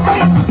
Thank you.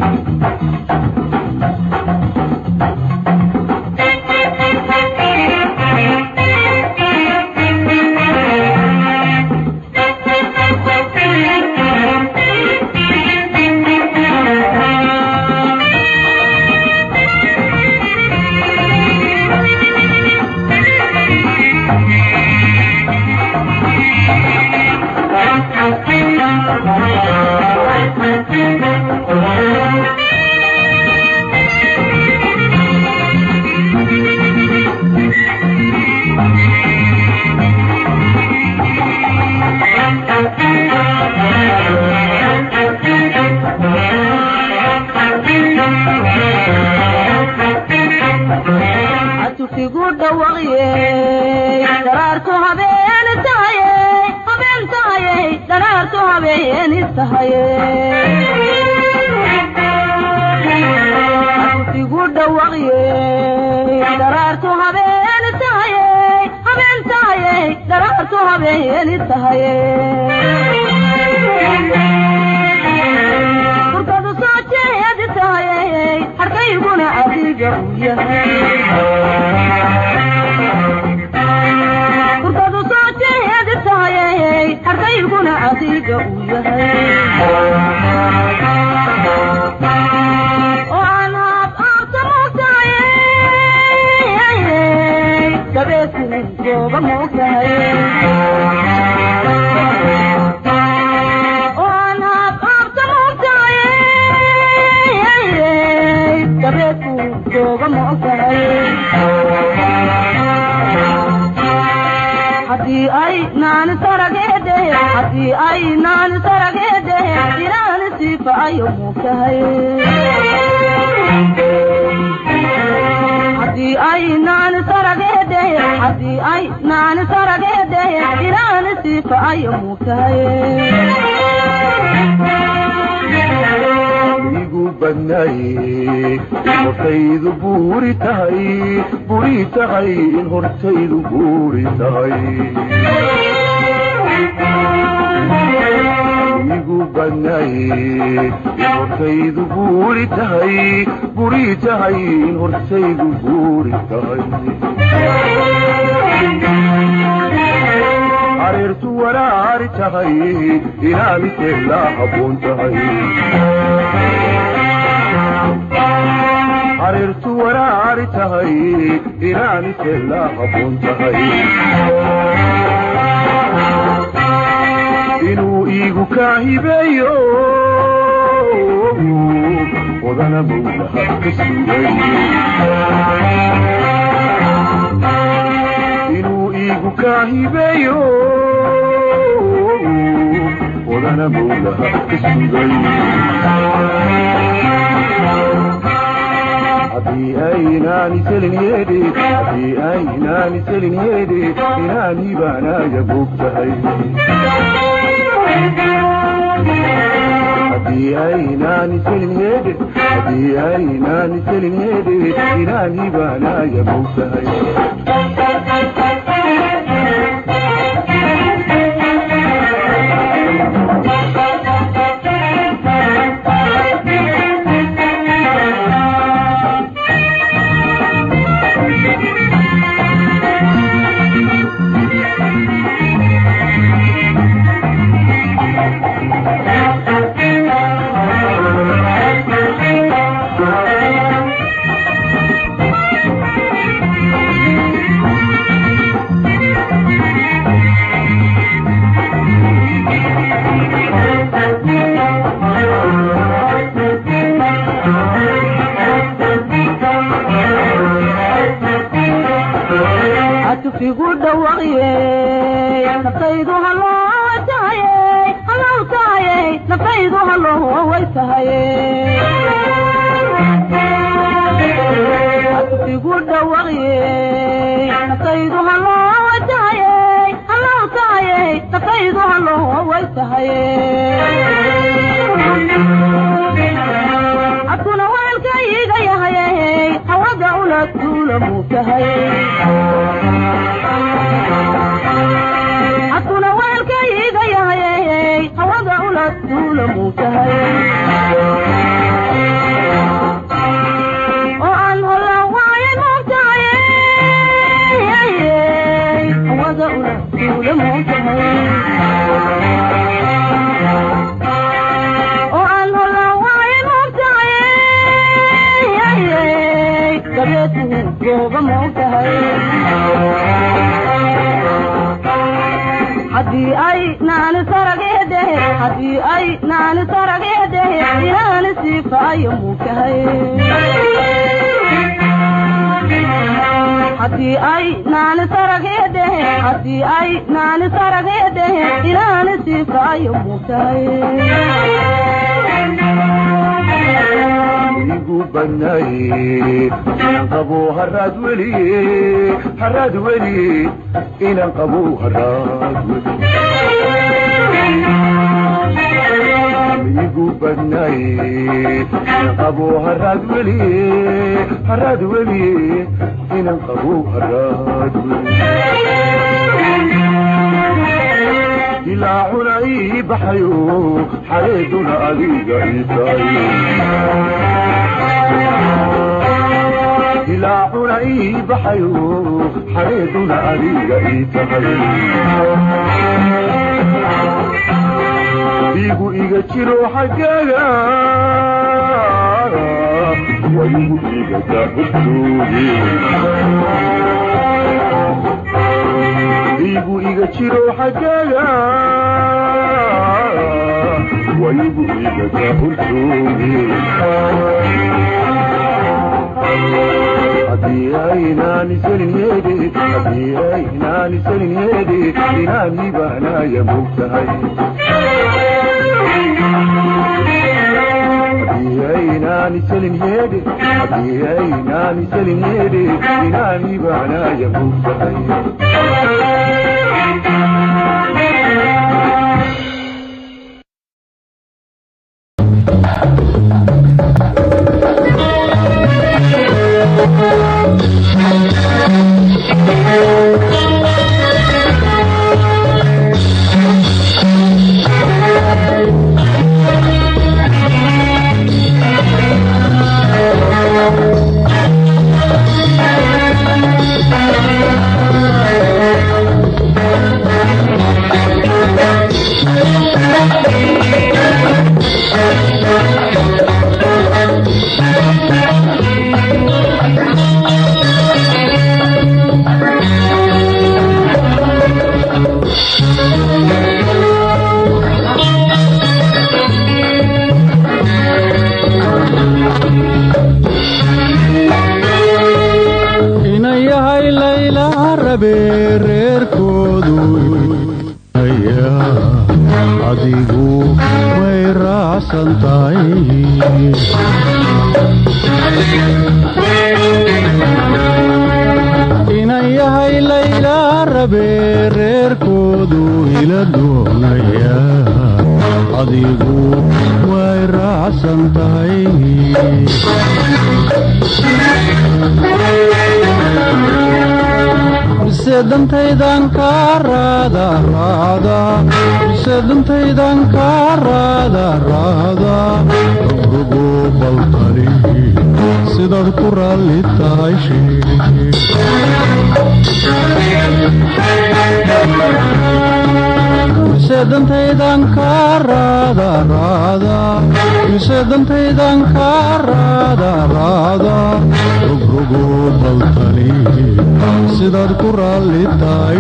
haddii ay naani sarageede inaani siifaayo muukahay haddii ay naani sarageede inaani siifaayo muukahay igu banaaye inaan qabo haraad weli inaan qabo haraad weli igu banaaye inaan qabo haraad weli inaan qabo haraad weli ilaacuna ii baxayo xareeduna adiga ii tahay ilaacuna ii baxayo xareeduna adiga ii tahay igu iga jiro xaggaaga waygu iga daahurtooye igu iga jiro xaggaaga waygu iga daahurtooye haddii aynaani salinyeede inaan ibaanaya mogtahay haddii aynaani salinyeede inaan ibaanaya mogtahay sedantaydan ka raada rugo baltari sidaad ku raalli tahay sedantaydan ka raada rugo baltari sidaad ku raalli tahay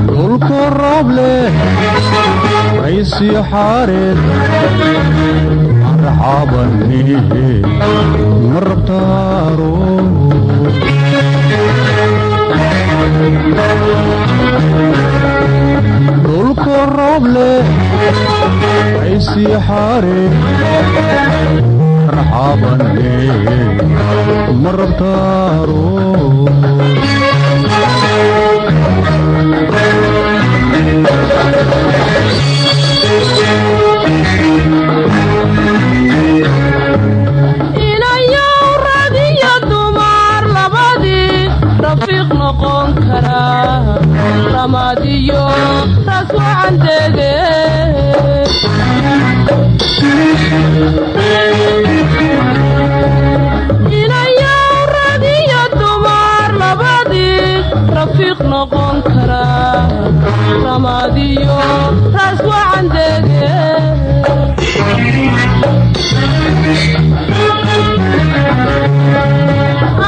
dhulku roob leh raysii xaareed marxabanihe ma rabtaaro dhulku roob leh raysii xaareed marxabanihe ma rabtaaro inayow rag iyo dumar labadii rafiiq noqon karaa ramaad iyo raas wacan dege inayow rag iyo dumar labadii rafiiq noqon karaa ramaad iyo raas wacan dege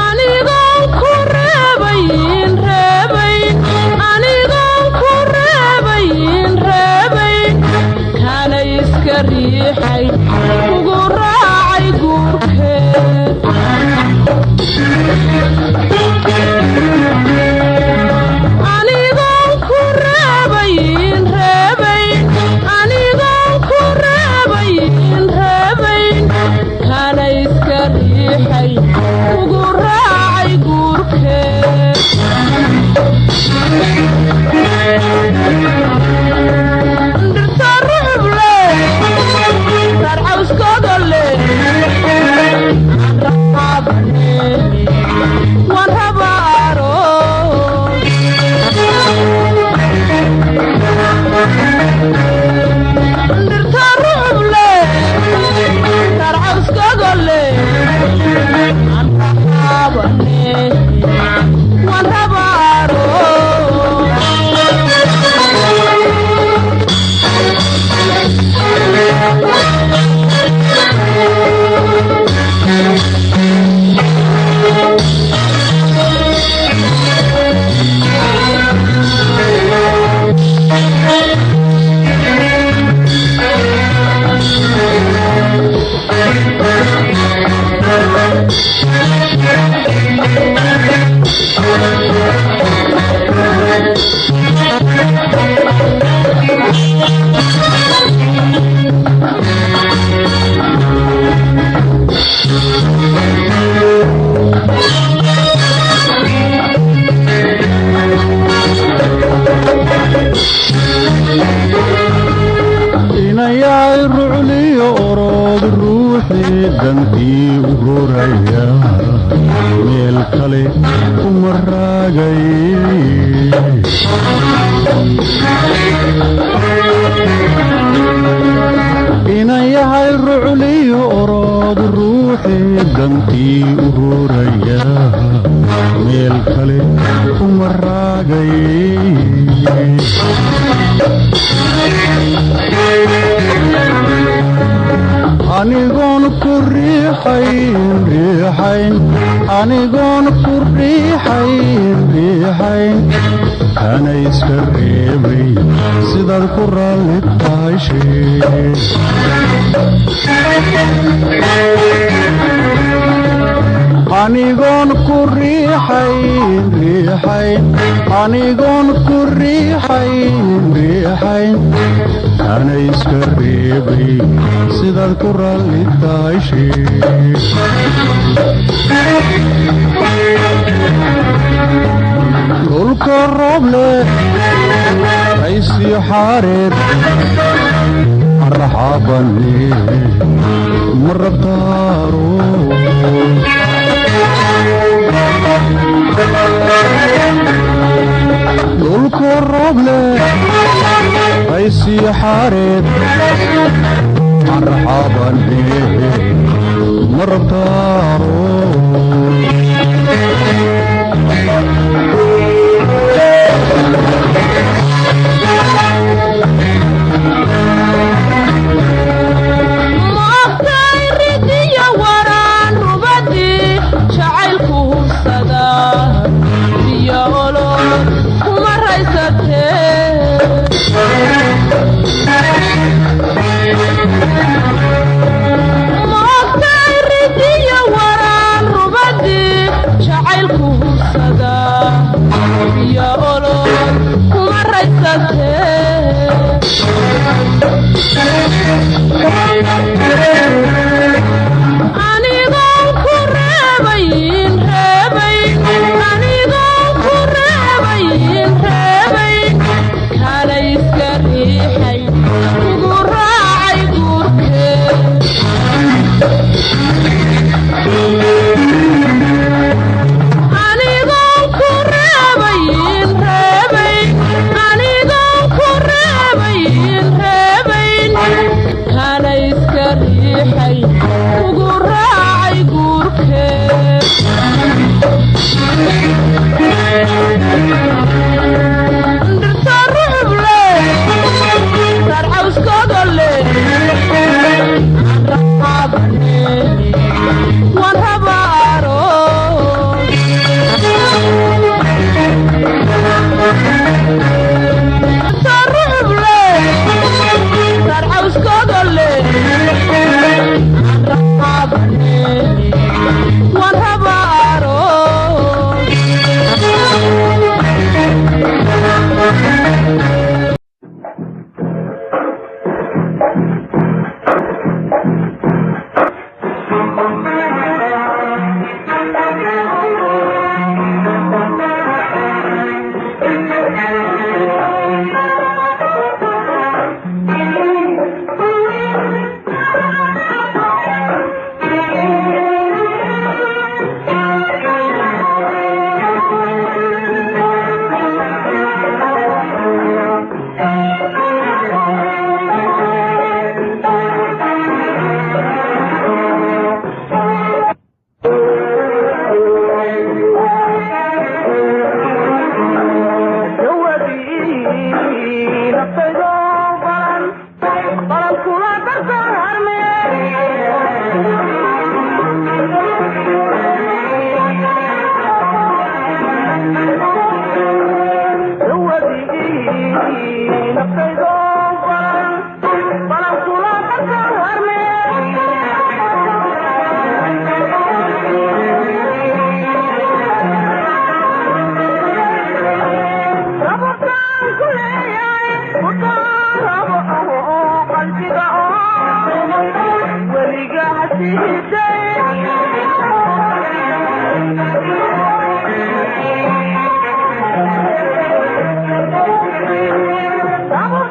anigoon ku reebayn dantii u horaya meel kale kuma raagay inan yahay rucliyo orod ruuxii dantii u horaya meel kale kuma raagay anigoon ku riixayn anigoon ku riixayn kana iska reebay sidaad ku raalli tahay sheeg anigoon ku riixayn anigoon ku riixayn kana iska reebay sidaad ku raalli tahay sheeg dhulka roob leh aysiyo xaareed arraxaabane ma rabtaaro dhulka roob leh aysiyo xaareed arraxaabane ma rabtaaro Vamos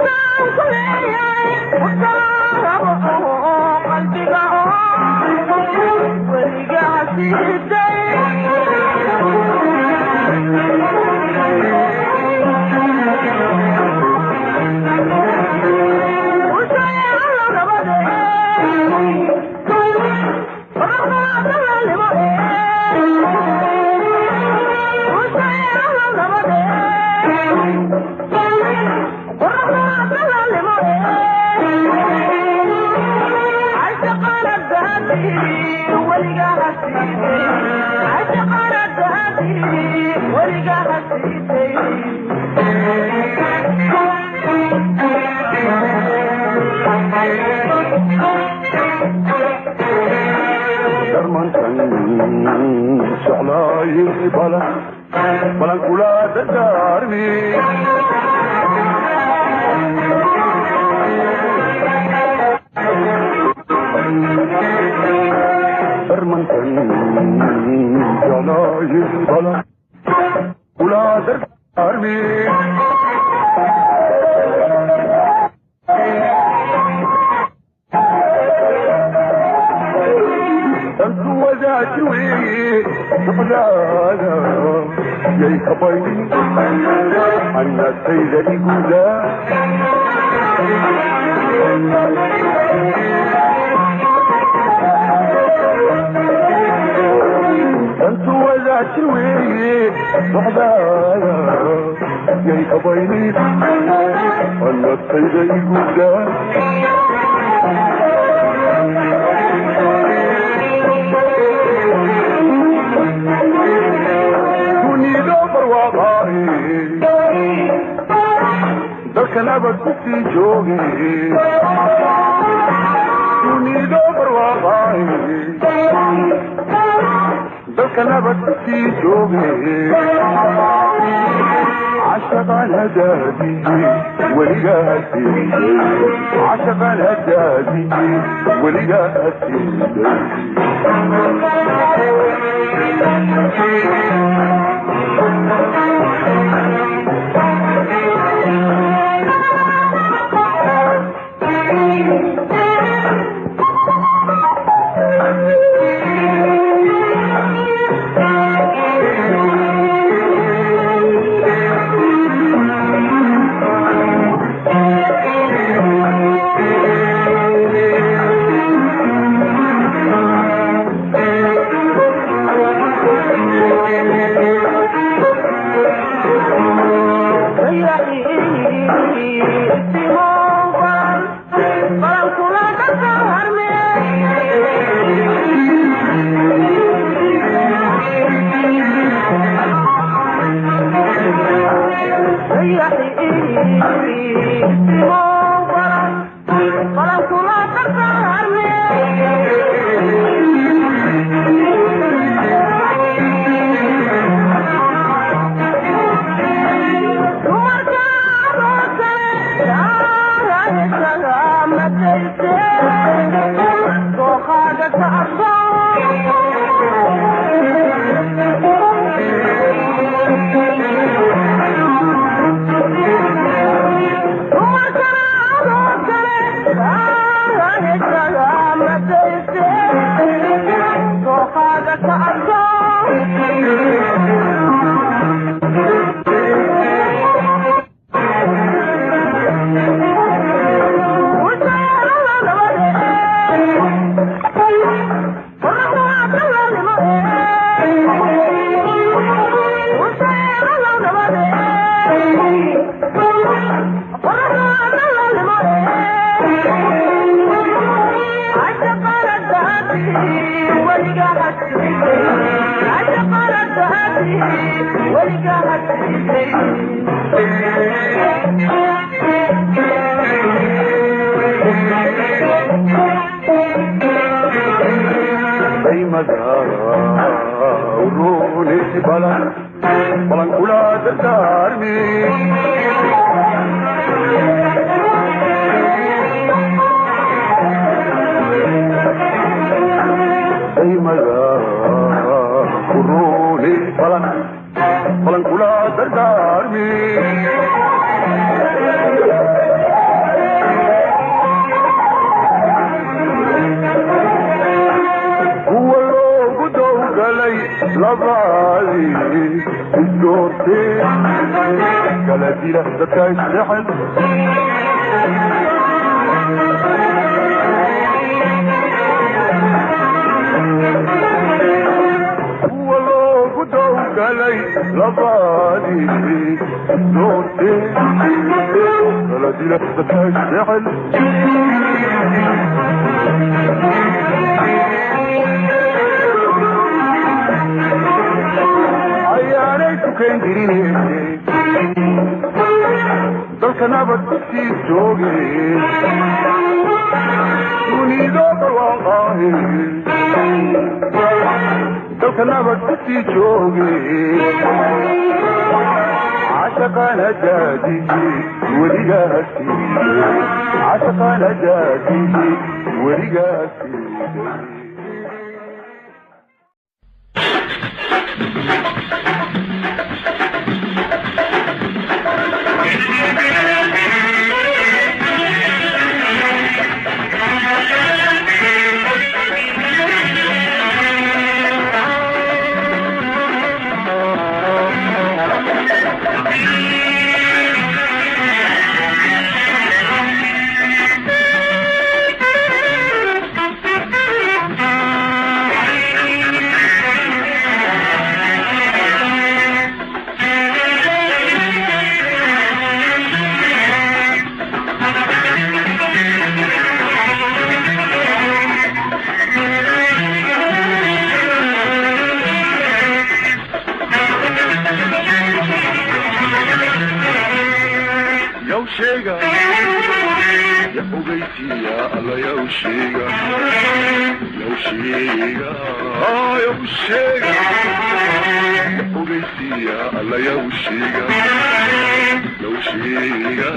balan kula dardaarmi darmankan jalaayin balan kula dardaarmi dantu wadaajwi نحلانا يا كبيني أنا سيدة إيقولا أنت ولا شوي نحلانا يا كبيني أنا سيدة إيقولا dalkan abad ku sii jooge dunidoo barwaaqaaye dalkan abad ku sii jooge cashaqaan hadaadiye weligaa hasiiday cashaqaan hadaadiye weligaa hasiiday balan kula dardaarmi daymada kuruni balan kula dardaarmi لبالي الدورتي قلبي لحظتك السحر ولو قدو قلي لبالي الدورتي قلبي لحظتك السحر isukeen dirinayse dalka nabad sii jooge dunido barwaaqaahe dalka nabad sii jooge عشقنا جادي ورقاسي عشقنا جادي ورقاسي يوشيغا يا أوغيتي يا الله يوشيغا يوشيغا يوشيغا يا أوغيتي يا الله يوشيغا يوشيغا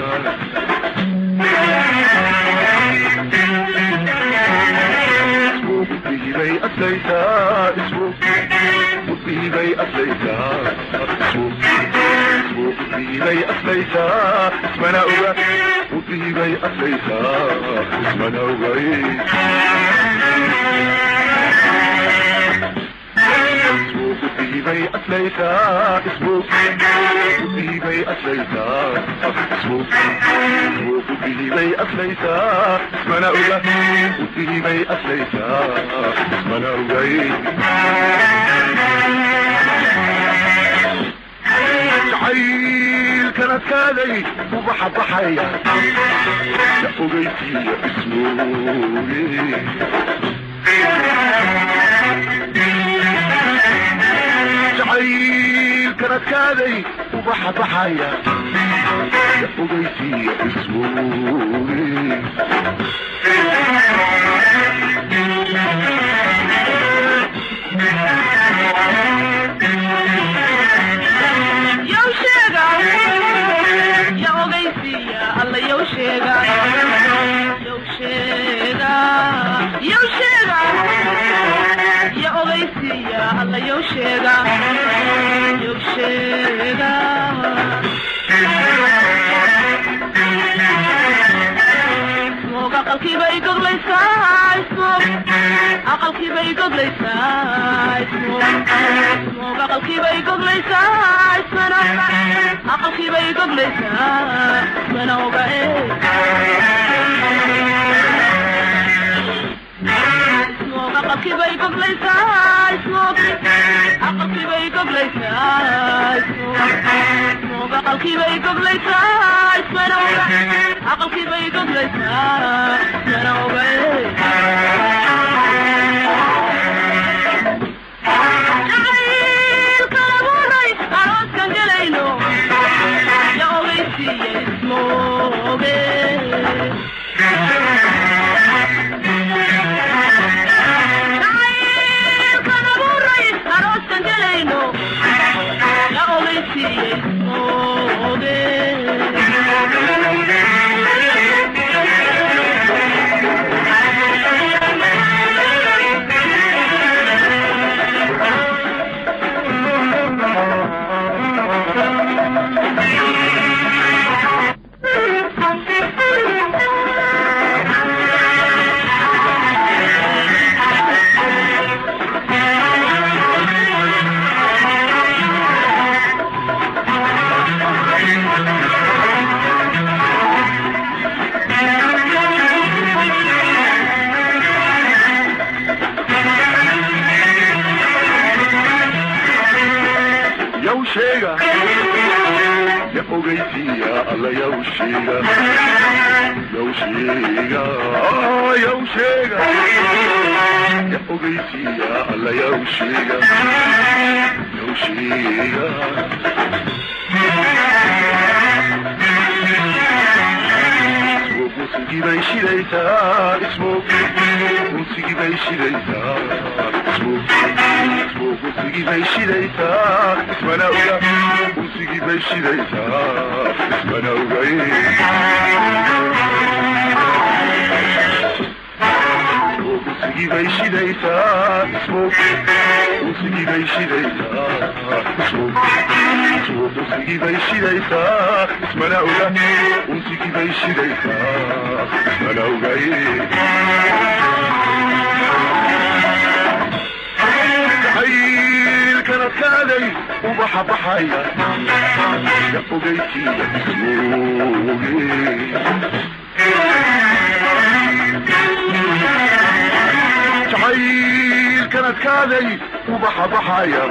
اسمه بيبي أتليتا اسمه بيبي أتليتا اسمه بيبي أتليتا اسمنا أوغا بيبي أتليتا اسمنا أوغاي بيبي أتليتا اسمه بيبي أتليتا اسمه بيبي أتليتا اسمنا أوغا بيبي أتليتا اسمنا أوغاي جعيل كانت كالي وبحبحيا يا أوغيتي يا اسموي جعيل كانت كالي وبحبحيا يا أوغيتي يا اسموي عقلكي بيقض ليسا اسمك عقلكي بيقض ليسا اسمك عقلكي بيقض ليسا اسمنا عقلكي بيقض ليسا اسمنا وبعيد عقلكي بيقض ليسا اسمك عقلكي بيقض ليسا اسمك عقلكي بيقض ليسا اسمنا عقلكي بيقض ليسا اسمنا وبعيد جعيل كلاموني عروس كان جليلو يا أوغيتي اسموغي ogeysiiya alla yawsheega yawsheega yawsheega ya ogeysiiya alla yawsheega yawsheega Musigi bay shidaytaa musigi bay shidaytaa musigi bay shidaytaa ismana oga musigi bay shidaytaa ismana ogay musigi bay shidaytaa musigi bay shidaytaa musigi bay shidaytaa ismana oga musigi bay shidaytaa ismana ogay hayl kanad kaaday ubaxa baxaya ya ogeysiiya ismooge jacayl kanad kaaday ubaxa baxaya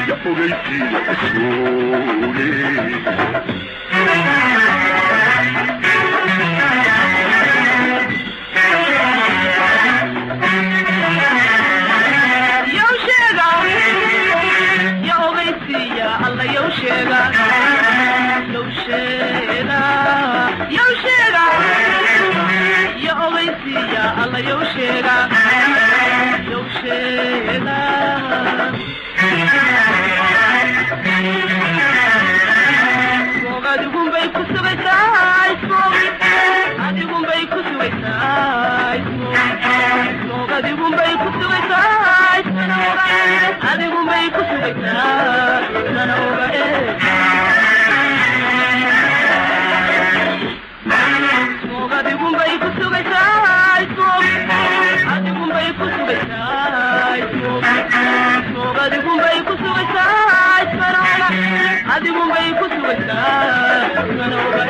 ya ogeysiiya ismooge alla yawsheega yawsheega yawsheega ya ogeysiiya alla yawsheega yawsheega adigun bay ku sugaysaa adigun bay ku sugaysaa adigun bay ku sugaysaa adigun bay ku sugaysaa mana oga adigun bay ku sugaysaa adigun bay ku sugaysaa adigun bay ku sugaysaa mana oga adigun bay ku sugaysaa mana oga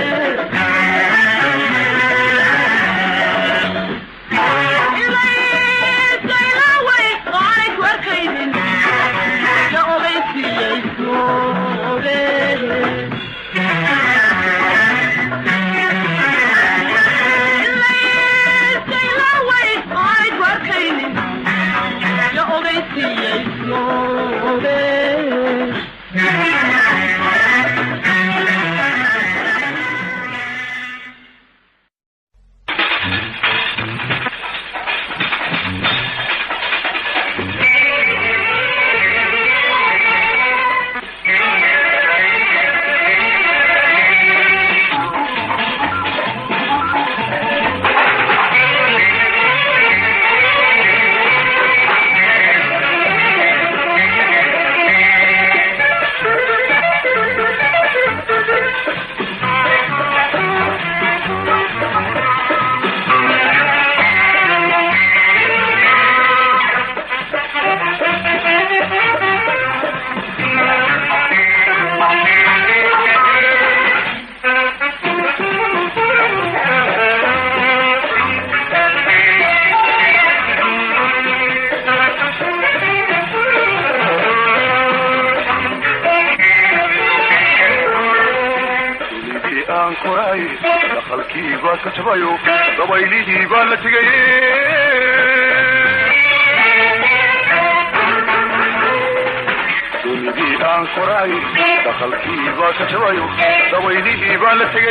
كتبايو ضويلي بالتجي دوني عن قراي دخل كيبا كتبايو ضويلي بالتجي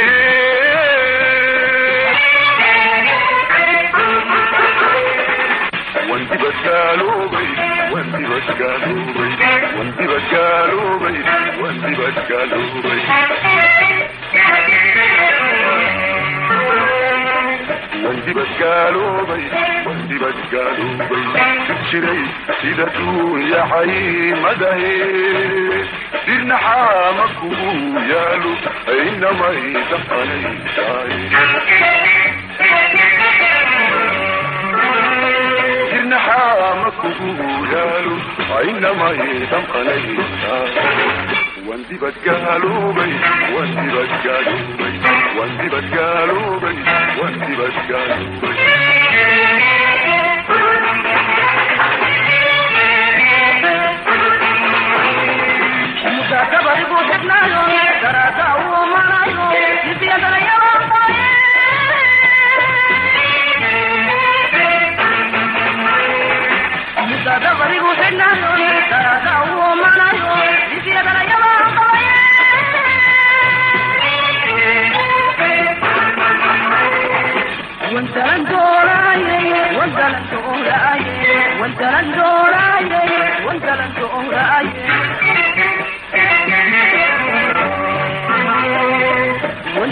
وانتي بسالو بي وانتي بسالو بي وانتي بسالو بي وانتي بسالو بي وانتي بسالو بي وانتي بسالو بي شري سيدتو يا حي مدهي ديرنا حامكو يالو اينما يدقني شاي ديرنا حامكو يالو اينما يدقني شاي وانتي بسالو بي وانتي بسالو بي وانتي بسالو بي وانتي بسالو بي متكبر بوحدنا يوم تراتا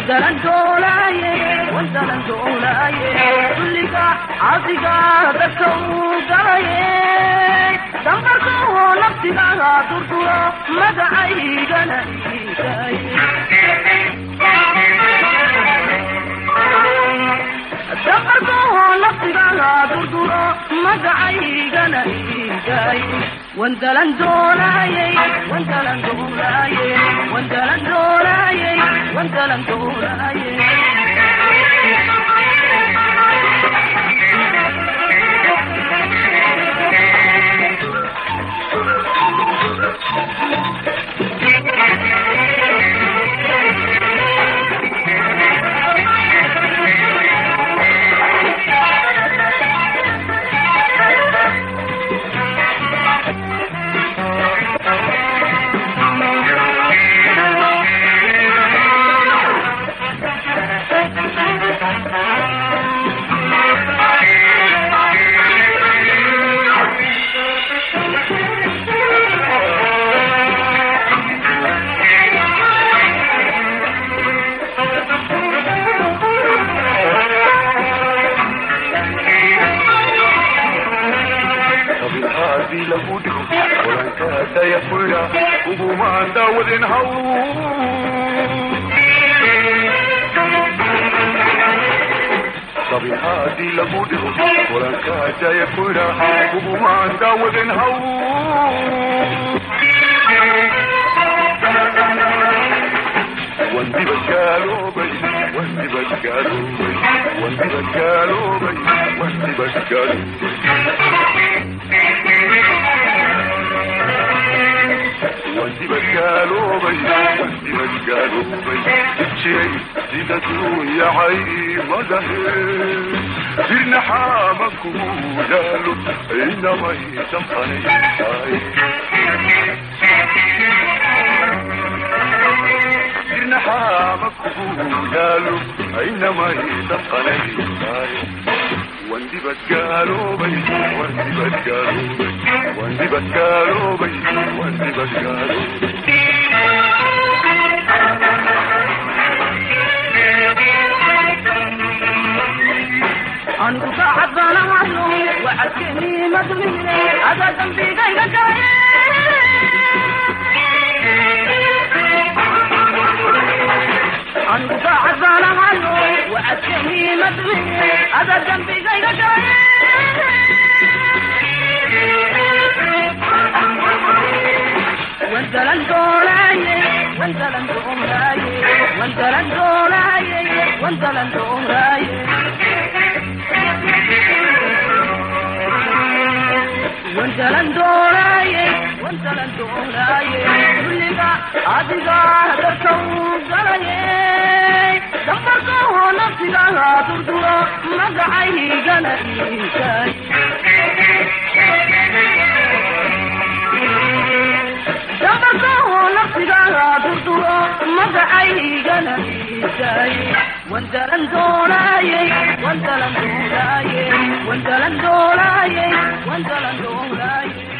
وانزلن دولاي وانزلن دولاي كلك عاصيك تسوقاي دمركو نفسي لا ترطو مدعي جناي دمركو نفسي لا ترطو مدعي جناي وانزلن دولاي وانزلن دولاي وانزلن دولاي وانزلن دولاي وما داود هو صبيحاتي لبوده ولا كاجا يفرا وما داود هو وانتي بشكالو بي وانتي بشكالو بي وانتي بشكالو بي وانتي بشكالو وانتي بشكالو بي وانتي بشكالو بي الشيء زيدتو يا عي مدهر سيرنا حامك وجالو إنما يسمحني سيرنا حامك وجالو إنما يسمحني وانتي بشكالو بي وانتي بشكالو بي وانتي بشكالو بي وانتي بشكالو أنت صاحب أنا معلوم وحكيني مدمني هذا ذنبي غير جاي أنت صاحب أنا معلوم وحكيني مدمني هذا ذنبي غير جاي وانزلن دولاي وانزلن دولاي وانزلن دولاي وانزلن دولاي وانزلن دولاي وانزلن دولاي كلك عاصيك تسوقاي دمركو نفسي لا ترطو مدعي جناي دمركو نفسي لا ترطو مدعي جناي وانزلن دولاي وانزلن دولاي وانزلن دولاي وانزلن دولاي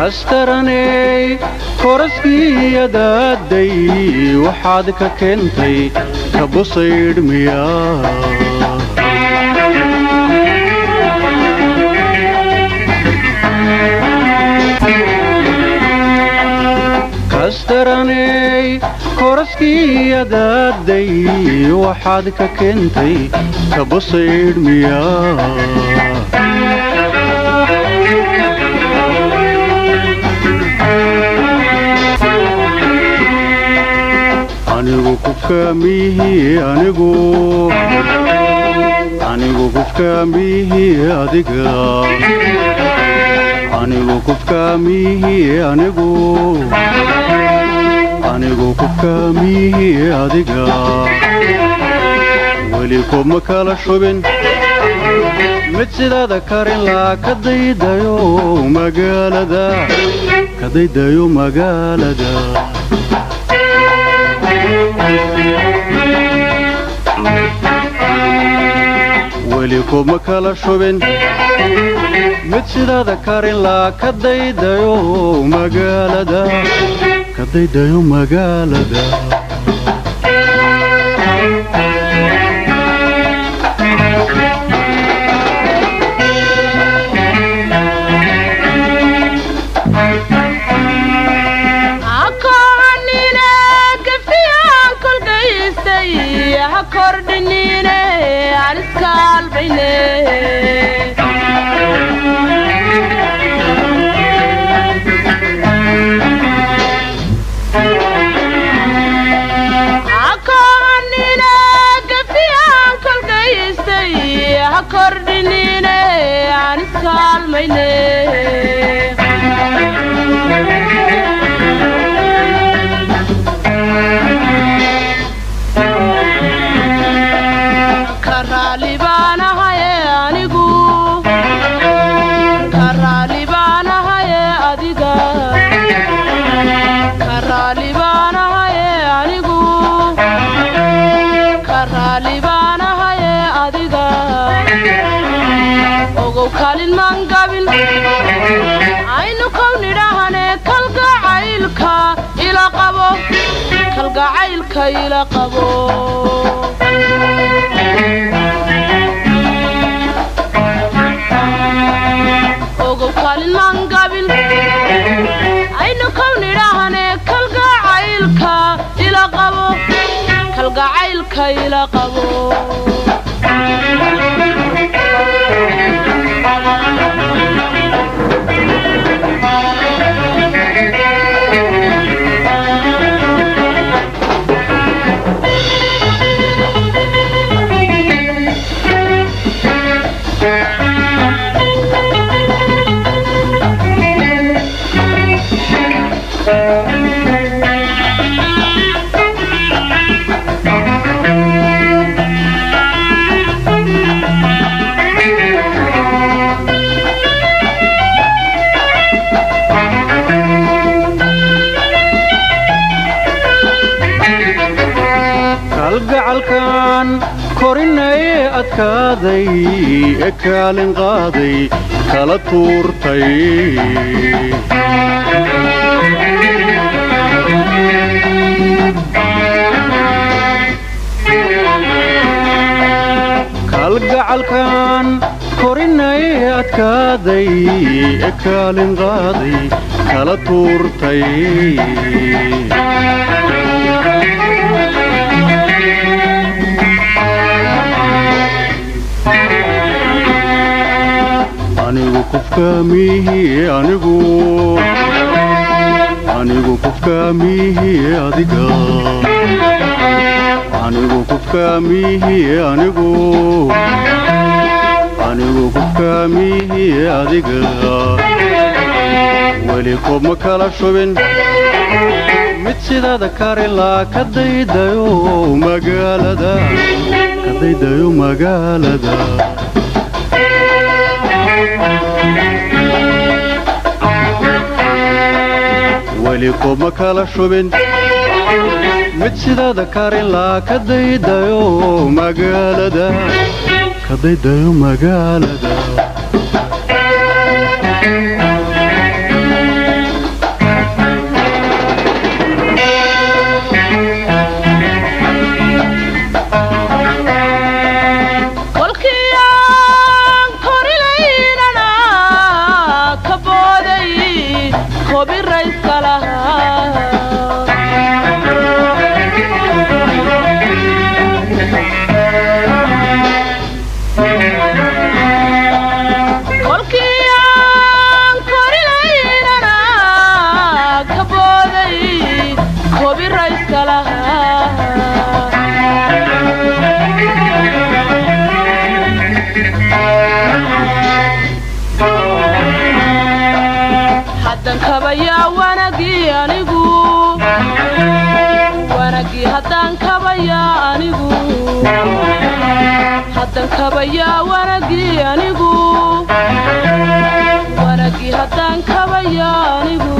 أسترني كورسكي يدادي وحادك كنتي كبصير مياه أسترني كورسكي يدادي وحادك كنتي كبصير مياه anigu kufkaamihi adiga anigu anigu ku kaamiyihii adiga weli kuma kala shubin mid sidaada karin laa ka daydayo magaalada weli kuma kala shubin mid sidaada karin laa ka daydayo magaalada ila qabo ogo kalin mangabin aynu kawnirahane kalgacaylka ila qabo kalgacalkan korinay adkaaday ee kaalin qaaday kala tuurtay kalgacalkan korinay adkaaday ee kaalin qaaday kala tuurtay anigu kufkaamiyihii adiga anigu kufkaamiyihii adiga weli kuma kala shubin mid sidaada karin laa ka daydayo magaalada weli kuma kala shubin mid sidaada karin laa ka daydayo magaalada anigu haddan kabayaa wanagii anigu wanagii haddan kabayaa anigu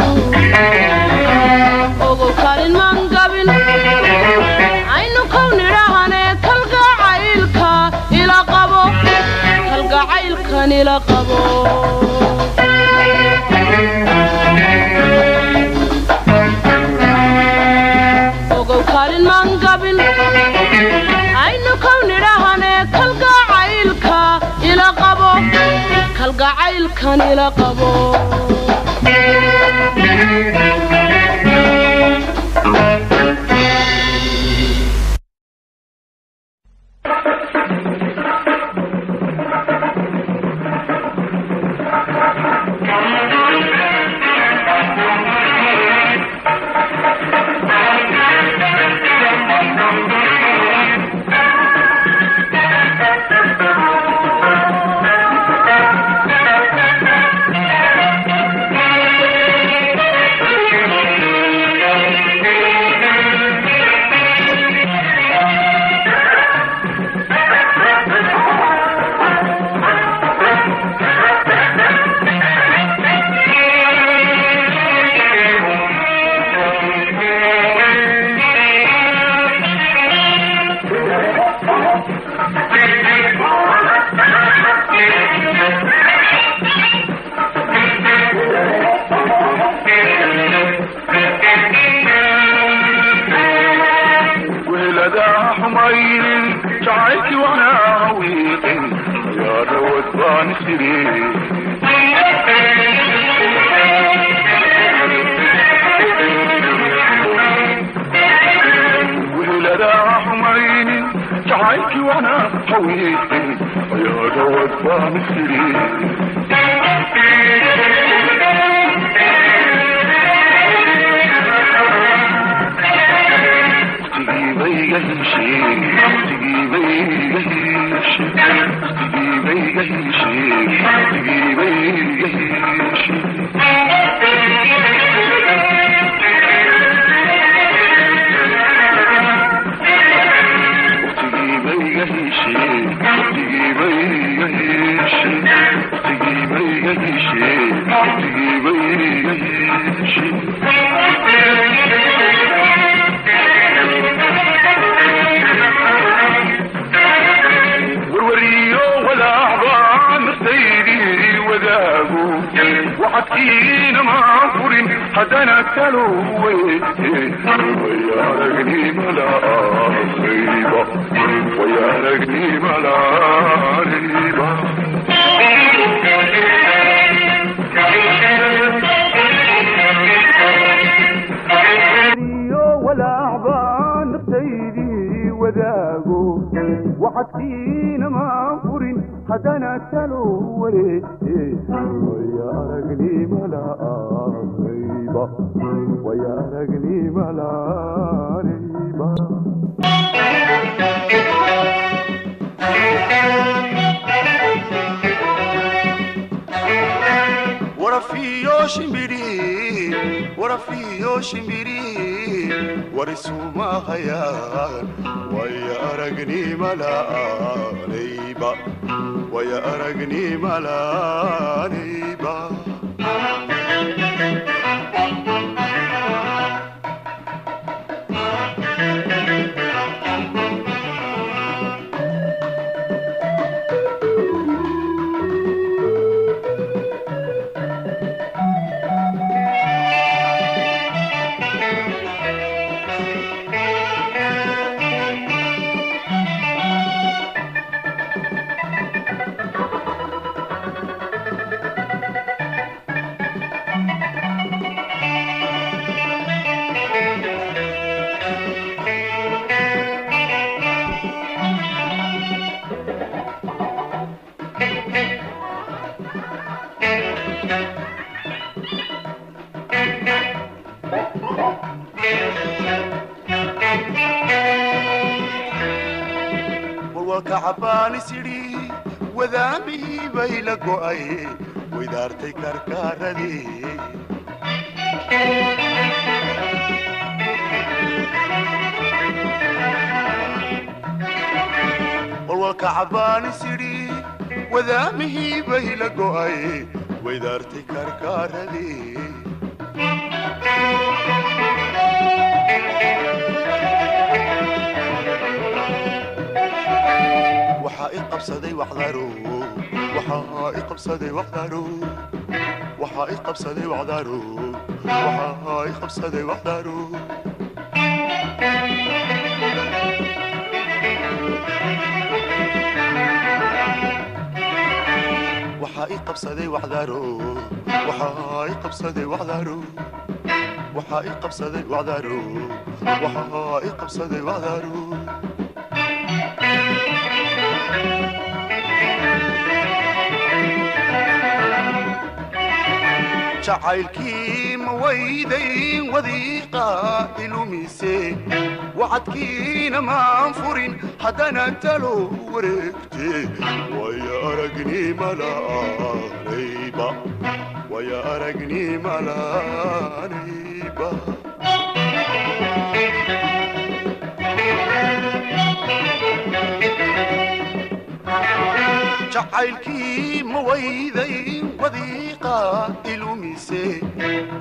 ogow kaalin maan gabin aynu kownidhahane kalgacaylka ila qabo kalgacaylkan ila qabo ogow kaalin maan gabin aynu kownidhahane kalgacaylka ila qabo kalgacaylkan ila qabo كعبان سيري وذابي بيلقوا أي ويدارتي كركاردي كعبان سيري وذامه بيل قوي ويدارتي كركار ذي وحائق بصدي وحضروا وحائق بصدي وحضروا وحائق بصدي وحضروا وحائق بصدي وحضروا وحائق بصدي وحضروا وحائق بصدي وحضروا وحائق بصدي وحضروا وحائق بصدي وحضروا جعلكي مويدين وذيقا إلوميسي وعدكينا منفورين حدنا تلو وركتي ويا أرقني ملا ريبا ويا أرقني ملا ريبا جعلكي مويدين وذيقا إلوميسي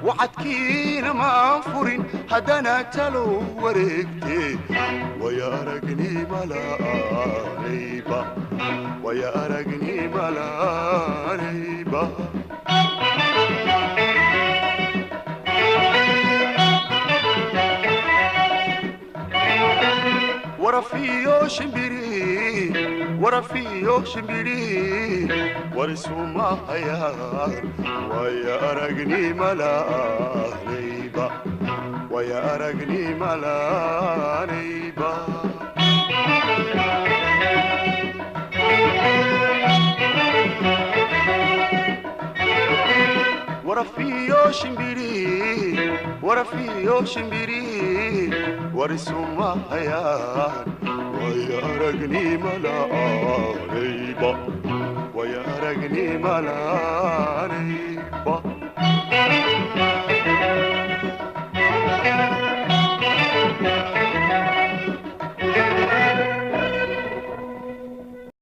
وعدكينا منفورين هدنا تلو ورقتي ويا رقني ملا ريبا ويا رقني ملا ريبا ورفيو شمبري ورفيو شمبري ورسوما هيار ويا رقني ملا ريبا ويا رقني ملا ريبا ورفيو شمبري ورفيو شمبري ورسوما هيار ويا رقني ملا ريبا ويا رقني ملا ريبا